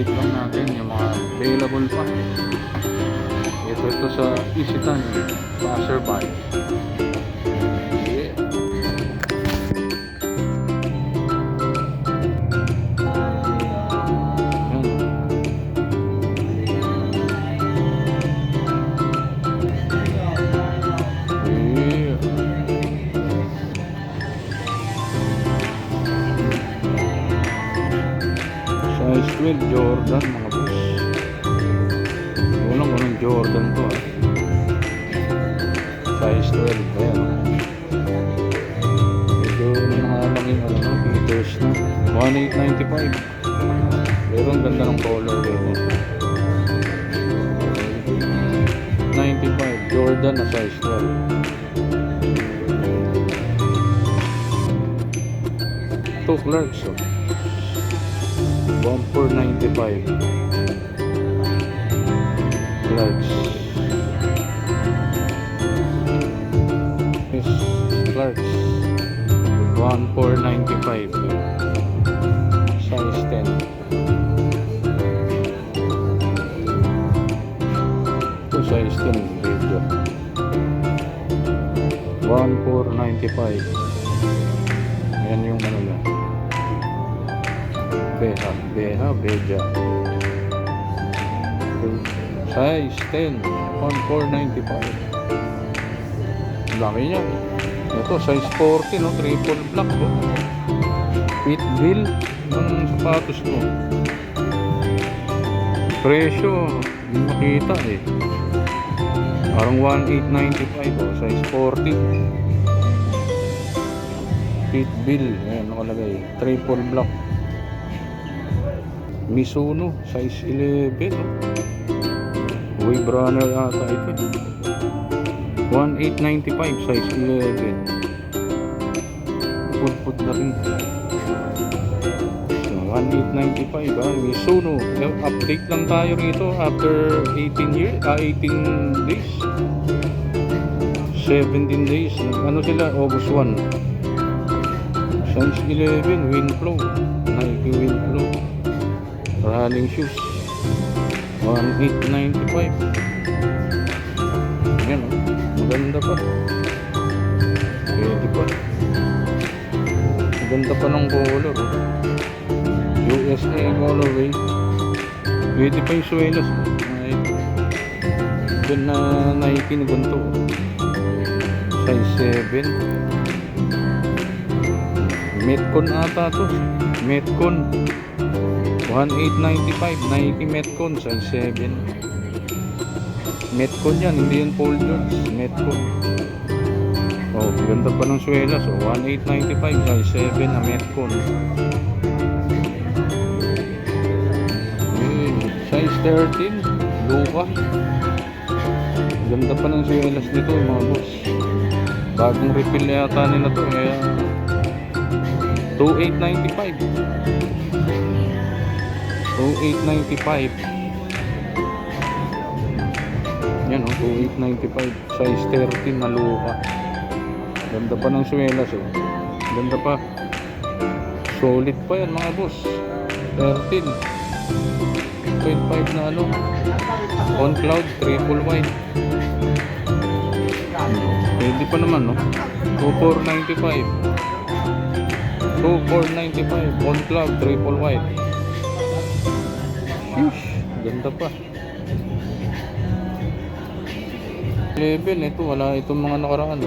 update lang natin yung mga available pa. Ito sa Isitan Passerby. Yeah. Size 12 Jordan mga boss. Unang Jordan to size 12. Ayan. Ito nangalang yung Peters na 1895. Pero ang ganda ng color yun. 95 Jordan na size 12. Ito Clarks 1495 Clarks. Yes, Clarks 1495 size 10. Ito size 10 video 1495. Yan yung ano na Beja size 10 1495. Laki niya. Ito size 40 no, triple black Pitbull ng sapatos ko. Presyo hindi makita parang 1895 size 40 Pitbull. Ayan nakalagay triple black Mizuno size 11 Wave runner ata ito 1895 size 11. Put na rin. So, 1895 Mizuno. Update lang tayo rito after 18 days 17 days. Ano sila? August 1 size 11 Winflow Nike Winflow running shoes 1895. Yan maganda pa. Pwede pa. Maganda pa ng color USA colorway. Pwede pa yung suelas doon na Nike na ganito size 7 Metcon ata to. Metcon 1895 Nike Metcon size 7. Metcon yan, hindi yan Paul George. Metcon. Ganda pa ng suelas 1895 size 7 na Metcon. Size 13 Luka. Ganda pa ng suelas nito mga boss. Bagong refill yata nila to 2895 2895. Yan 2895 size 13 na Luka. Ganda pa ng suelas ganda pa. Solid pa yan mga boss. 13 12.5 na on cloud triple wide. Pwede pa naman 2495 on cloud triple wide. Ganda pa. 11 ito wala itong mga nakaraan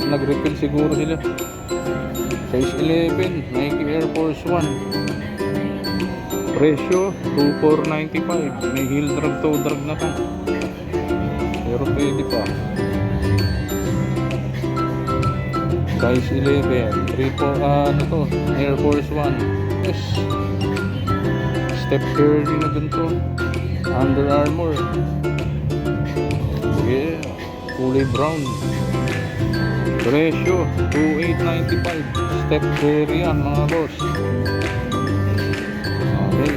nag-refill siguro sila. Size 11 Nike Air Force 1. Presyo 2495. May heel drag toe drag na to pero pwede pa. Size 11 Air Force 1. Yes, step curly na ganito. Under Armour. Yeah, kulay brown. Presyo 2895. Step curly yan mga boss. Okay,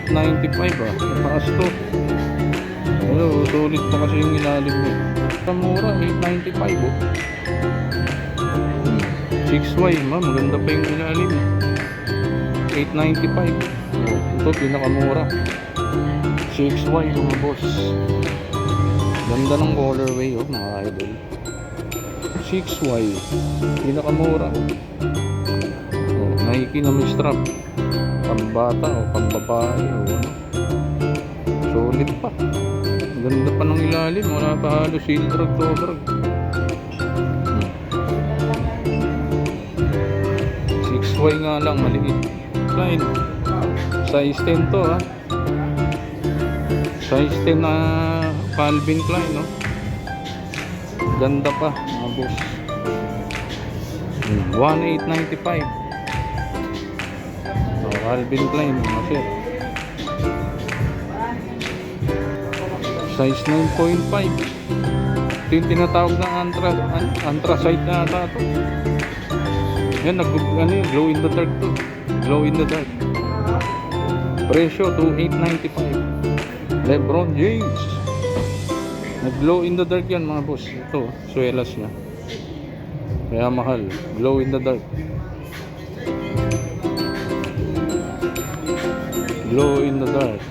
2895 taas to. Solid pa kasi yung ilalim mo. Mura 895 6Y maganda pa yung ilalim 895. Ito pinakamura. 6Y mga boss. Ganda ng colorway mga idol. 6Y. Pinakamura. Nike na may strap. Pambata o pambabae o ano. Solid pa. Ganda pa ng ilalim. Wala pa halos seal drag to drag. 6Y nga lang, maliit. Klein. Size 10 to ha. Size 10 na Calvin Klein no. Ganda pa mga boss. 1895. Calvin Klein mga sir. Size 9.5. Ito yung tinatawag na anthracite na ata ito. Yan, glow in the dark to. Glow in the dark. Presyo 2895. Lebron James. Nag-glow in the dark yan mga boss. Ito, swelas niya. Kaya mahal. Glow in the dark. Glow in the dark.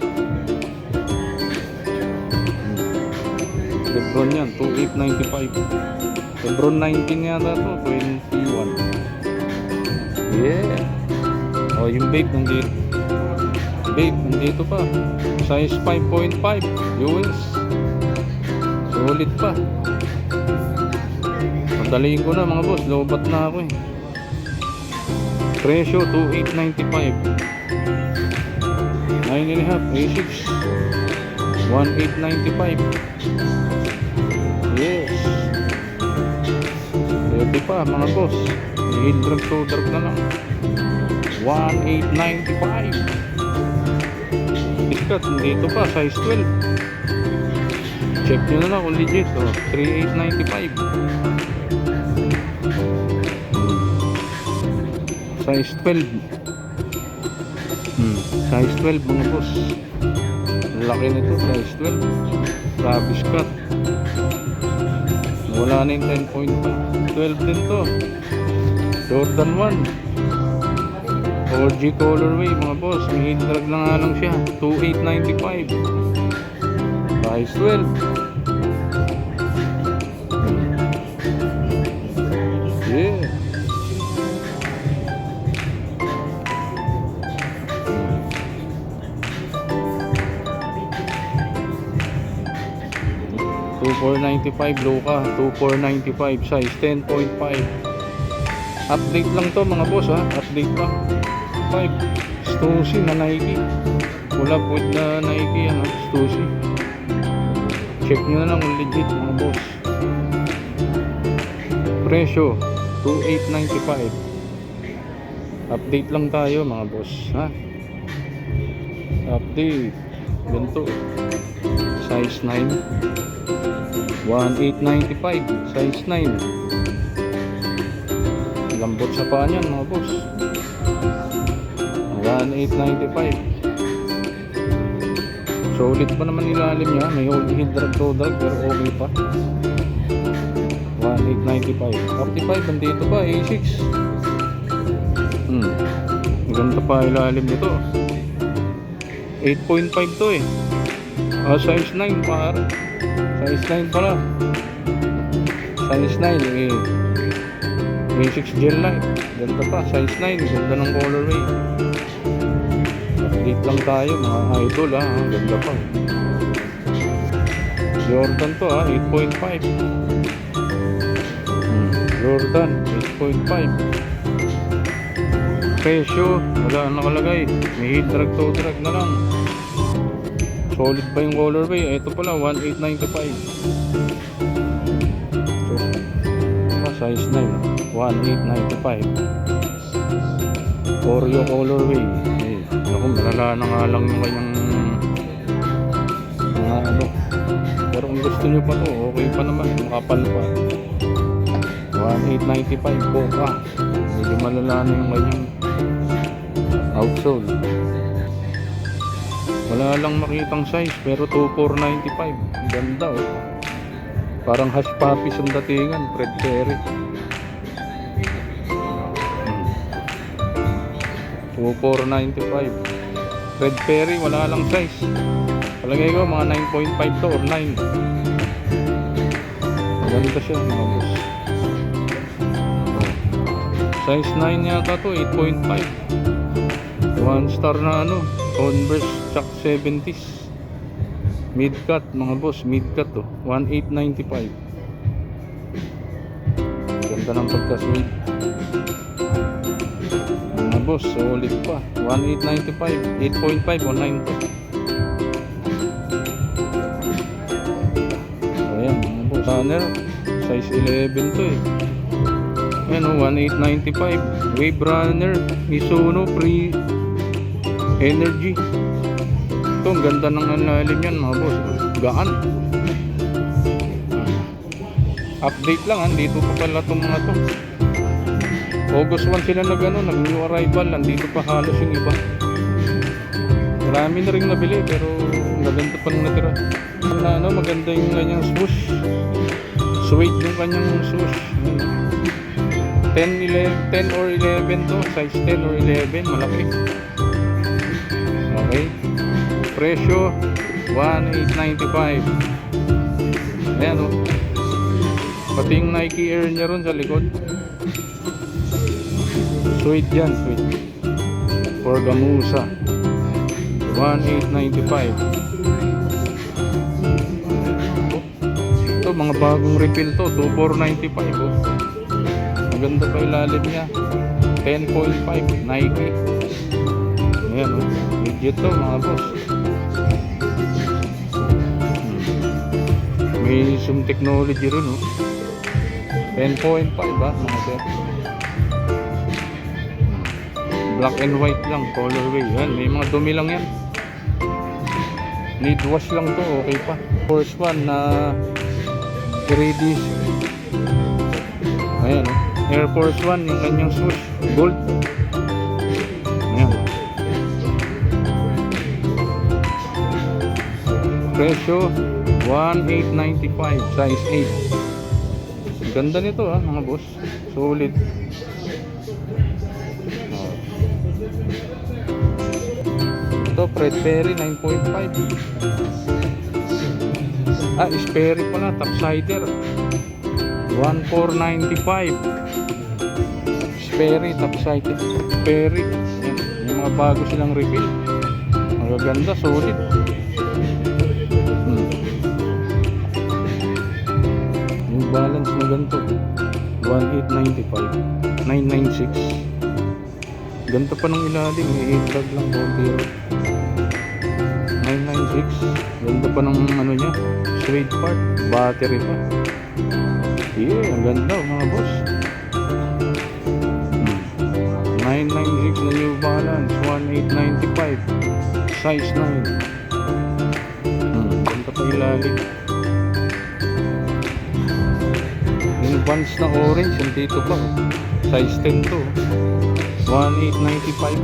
Lebron yan, 2895. Lebron 19 yata to, 21. Yeah. Oh, yung vape nandito. Vape nandito pa. Size 5.5 US. Solid pa. Madaliin ko na mga boss, lobat na ako eh. Presyo 2895. 9.5 A6 1895. Yes. Pwede pa mga boss. Heel drag to drag na lang. 1895. Iskat, dito pa size 12. Check nyo na lang kung legit. 3895. Size 12. Size 12 mga boss. Laki nito, size 12. Travis Scott. Wala na yung 10.5. 12 din to. Jordan 1 OG colorway mga boss. May drag na nga lang siya. 2895. Size 12. Yeah. 2495 Luka, 2495 size 10.5. Update lang to mga boss ha, update lang. 5 Stussy na Nike. Wala po na Nike yan, Stussy. Check nyo na lang kung legit mga boss. Presyo 2895. Update lang tayo mga boss ha. Update. Ganito. Size 9 1895. Size 9. Lambot sa paa niyan mga boss. 1895. Solid pa naman ilalim niya. May holding drag to drag pero okay pa. 1895. 45 nandito pa A6. Ganda pa ilalim nito. 8.5 to eh. Size 9 par. Size 9 pala. Size 9 eh. A6 gel light. Ganda pa. Size 9. Ganda ng colorway. Update lang tayo mga idol ha. Ganda pa. Jordan to ha. 8.5. Jordan 8.5. Presyo. Wala nakalagay. May heat drag to drag na lang. Solid pa yung colorway. Ito pala 1895. So, size 9 1895. Oreo colorway. Naku, malala na nga lang yung kanyang mga ano. Pero kung gusto nyo pa to, okay pa naman. Makapal pa. 1895 Boca. Medyo malala na yung kanyang outsole. Wala lang makitang size pero 2495. Ganda oh. Parang hush puppies ang datingan. Fred Perry. 2495. Red Perry, wala lang size. Palagay ko mga 9.5 to or 9. Maganda siya mga boss. Size 9 yata to, 8.5. 1 star na ano, Converse Chuck 70s. Mid-cut mga boss, mid-cut to, 1895. Ganda ng pagka-suede. Mga boss, solid pa. 1895, 8.5 o 9 to. Ayan mga boss, runner, size 11 to eh. Ayan o, 1895. Wave runner, Mizuno Pre Energy. Ito, ang ganda ng lalim yan mga boss. Gaan. Update lang, dito pa pala itong mga to. August 1 sila nag-new arrival. Nandito pa halos yung iba. Marami na rin nabili pero maganda pa nung natira. Maganda yung kanyang swoosh. Suede yung kanyang swoosh. 10 or 11 to. Size 10 or 11. Malaki. Okay. Presyo 1895. Ayan o. Pati yung Nike Air nya ron sa likod. Suede yan, suede. For Gamusa 1895. Ito mga bagong refill to, 2495 oh. Maganda pa ilalim niya. 10.5 Nike. Ayan oh. Legit to mga boss. May some technology rin oh. 10.5 mga sir. Black and white lang, colorway. Yan, may mga dumi lang yan. Need wash lang to, okay pa. First one na ready. Ayan oh. Air Force One, yung kanyang swoosh, gold. Ayan. Presyo 1895, size 8. Ganda nito mga boss. Solid. Ito, Fred Perry 9.5. Sperry pala, topsider 1495. Sperry, topsider Sperry. Yan, yung mga bago silang refill. Magaganda, solid. Yung balance na ganito 1895, 996. Ganito pa ng ilalim, may 8 tag lang, 996. Ganda pa ng ano niya, suede part, battery pa. Yeah, ang ganda mga boss. 996 na New Balance, 1895, size 9. Ganda pa ilalim. Yung Vans na orange, yung dito pa, size 10 to, 1895.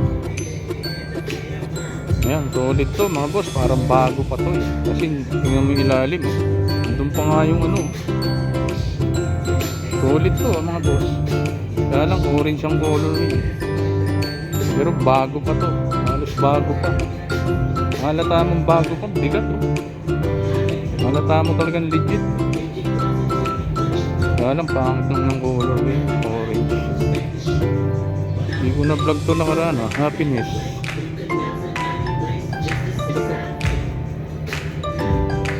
Ayan, solid to mga boss, parang bago pa to eh. Kasi tingnan mo yung ilalim, doon pa nga yung ano. Solid to mga boss. Kaya lang orange ang color eh. Pero bago pa to, halos bago pa. Halata mong bago pa, bigat oh. Halata mo talagang legit. Kaya lang pangit ng color eh, orange. Hindi ko na vlog to nakaraan happiness.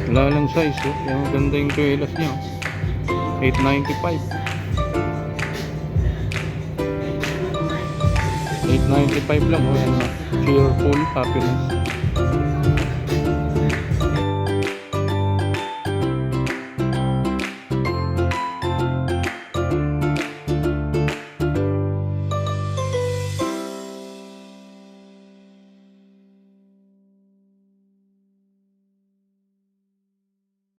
Wala lang size oh. Yung ganda yung tuelas niya 895. 895 lang oh. Yan na, cheerful happiness.